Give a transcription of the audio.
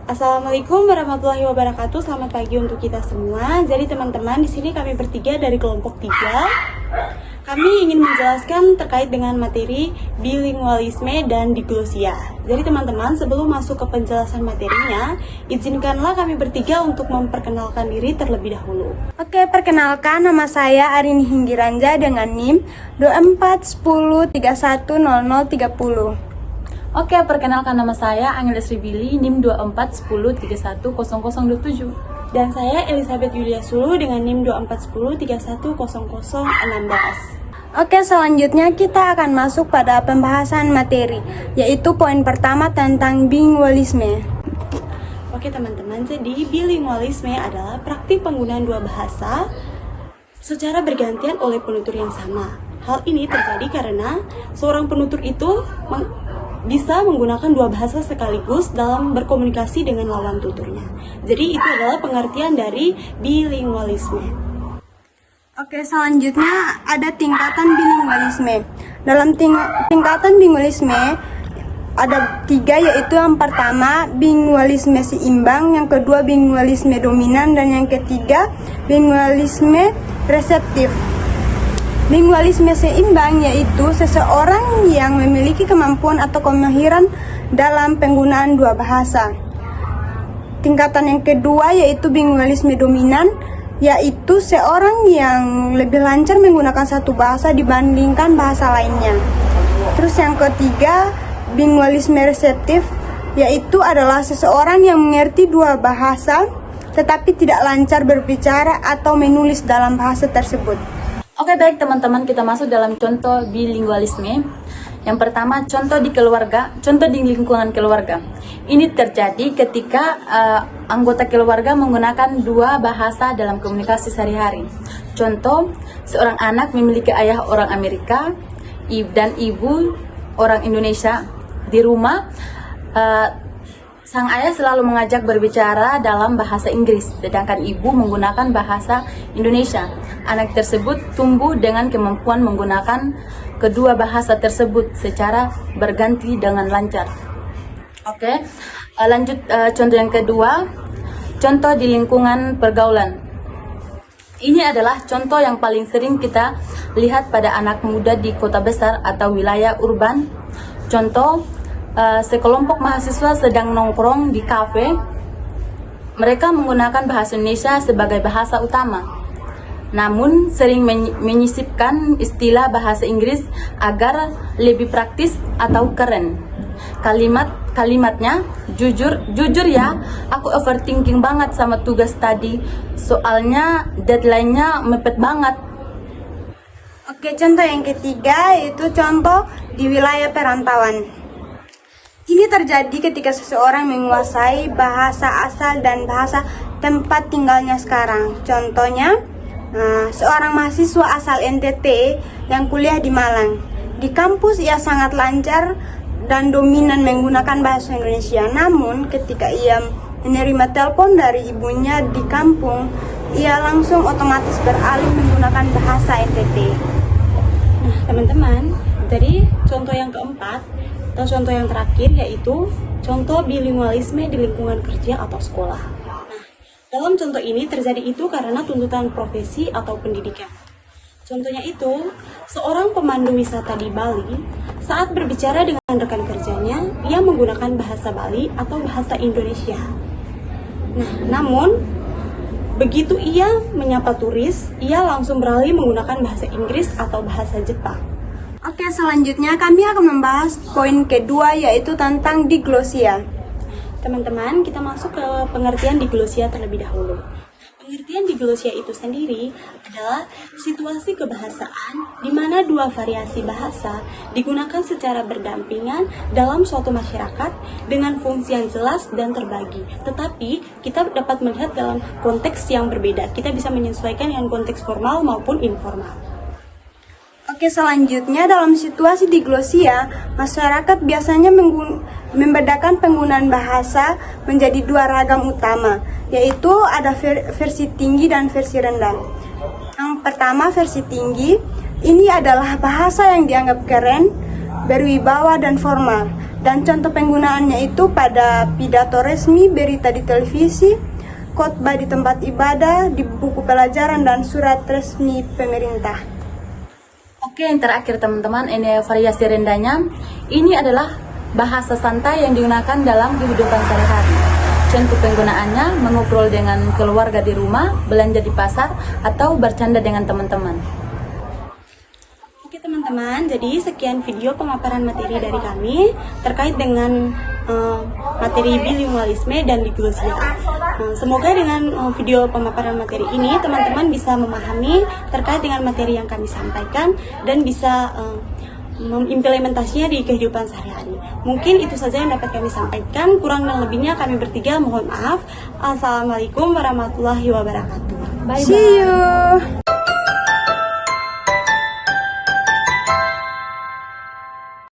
Assalamualaikum warahmatullahi wabarakatuh. Selamat pagi untuk kita semua. Jadi teman-teman, di sini kami bertiga dari kelompok 3. Kami ingin menjelaskan terkait dengan materi bilingualisme dan diglosia. Jadi teman-teman, sebelum masuk ke penjelasan materinya, izinkanlah kami bertiga untuk memperkenalkan diri terlebih dahulu. Oke, perkenalkan, nama saya Arini Hinggiranja dengan NIM 2410310030. Oke, perkenalkan nama saya Angela Sribili, NIM 2410310027. Dan saya Elizabeth Yulia Sulu dengan NIM 2410310016. Oke, selanjutnya kita akan masuk pada pembahasan materi, yaitu poin pertama tentang bilingualisme. Oke teman-teman, jadi bilingualisme adalah praktik penggunaan dua bahasa secara bergantian oleh penutur yang sama. Hal ini terjadi karena seorang penutur itu bisa menggunakan dua bahasa sekaligus dalam berkomunikasi dengan lawan tuturnya. Jadi itu adalah pengertian dari bilingualisme. Oke, selanjutnya ada tingkatan bilingualisme. Dalam tingkatan bilingualisme ada 3, yaitu yang pertama bilingualisme seimbang, yang kedua bilingualisme dominan, dan yang ketiga bilingualisme reseptif. Bilingualisme seimbang yaitu seseorang yang memiliki kemampuan atau kemahiran dalam penggunaan dua bahasa. Tingkatan yang kedua yaitu bilingualisme dominan, yaitu seorang yang lebih lancar menggunakan satu bahasa dibandingkan bahasa lainnya. Terus yang ketiga, bilingualisme reseptif, yaitu adalah seseorang yang mengerti dua bahasa tetapi tidak lancar berbicara atau menulis dalam bahasa tersebut. Oke, baik teman-teman, kita masuk dalam contoh bilingualisme. Yang pertama, contoh di keluarga, contoh di lingkungan keluarga. Ini terjadi ketika anggota keluarga menggunakan dua bahasa dalam komunikasi sehari-hari. Contoh, seorang anak memiliki ayah orang Amerika dan ibu orang Indonesia. Di rumah, sang ayah selalu mengajak berbicara dalam bahasa Inggris, sedangkan ibu menggunakan bahasa Indonesia. Anak tersebut tumbuh dengan kemampuan menggunakan kedua bahasa tersebut secara berganti dengan lancar. Oke, lanjut contoh yang kedua, contoh di lingkungan pergaulan. Ini adalah contoh yang paling sering kita lihat pada anak muda di kota besar atau wilayah urban. Contoh, sekelompok mahasiswa sedang nongkrong di kafe. Mereka menggunakan bahasa Indonesia sebagai bahasa utama, namun sering menyisipkan istilah bahasa Inggris agar lebih praktis atau keren. Kalimatnya, jujur ya, aku overthinking banget sama tugas tadi, soalnya deadline-nya mepet banget. Oke, contoh yang ketiga yaitu contoh di wilayah perantauan. Ini terjadi ketika seseorang menguasai bahasa asal dan bahasa tempat tinggalnya sekarang. Contohnya, seorang mahasiswa asal NTT yang kuliah di Malang. Di kampus ia sangat lancar dan dominan menggunakan bahasa Indonesia. Namun ketika ia menerima telepon dari ibunya di kampung, ia langsung otomatis beralih menggunakan bahasa NTT. Nah teman-teman, jadi contoh yang keempat atau contoh yang terakhir yaitu contoh bilingualisme di lingkungan kerja atau sekolah. Nah, dalam contoh ini terjadi itu karena tuntutan profesi atau pendidikan. Contohnya itu, seorang pemandu wisata di Bali saat berbicara dengan rekan kerjanya, ia menggunakan bahasa Bali atau bahasa Indonesia. Nah, namun begitu ia menyapa turis, ia langsung beralih menggunakan bahasa Inggris atau bahasa Jepang. Oke, selanjutnya kami akan membahas poin kedua yaitu tentang diglosia. Teman-teman, kita masuk ke pengertian diglosia terlebih dahulu. Pengertian diglosia itu sendiri adalah situasi kebahasaan di mana dua variasi bahasa digunakan secara berdampingan dalam suatu masyarakat dengan fungsi yang jelas dan terbagi. Tetapi kita dapat melihat dalam konteks yang berbeda. Kita bisa menyesuaikan dengan konteks formal maupun informal. Oke, selanjutnya dalam situasi diglosia, masyarakat biasanya membedakan penggunaan bahasa menjadi dua ragam utama, yaitu ada versi tinggi dan versi rendah. Yang pertama, versi tinggi, ini adalah bahasa yang dianggap keren, berwibawa dan formal. Dan contoh penggunaannya itu pada pidato resmi, berita di televisi, khotbah di tempat ibadah, di buku pelajaran, dan surat resmi pemerintah. Oke, yang terakhir teman-teman, ini variasi rendahnya. Ini adalah bahasa santai yang digunakan dalam kehidupan sehari-hari. Contoh penggunaannya mengobrol dengan keluarga di rumah, belanja di pasar, atau bercanda dengan teman-teman. Oke teman-teman, jadi sekian video pemaparan materi dari kami terkait dengan materi bilingualisme dan diglosia. Semoga dengan video pemaparan materi ini teman-teman bisa memahami terkait dengan materi yang kami sampaikan dan bisa mengimplementasinya di kehidupan sehari-hari. Mungkin itu saja yang dapat kami sampaikan. Kurang dan lebihnya kami bertiga mohon maaf. Assalamualaikum warahmatullahi wabarakatuh. Bye-bye. See you!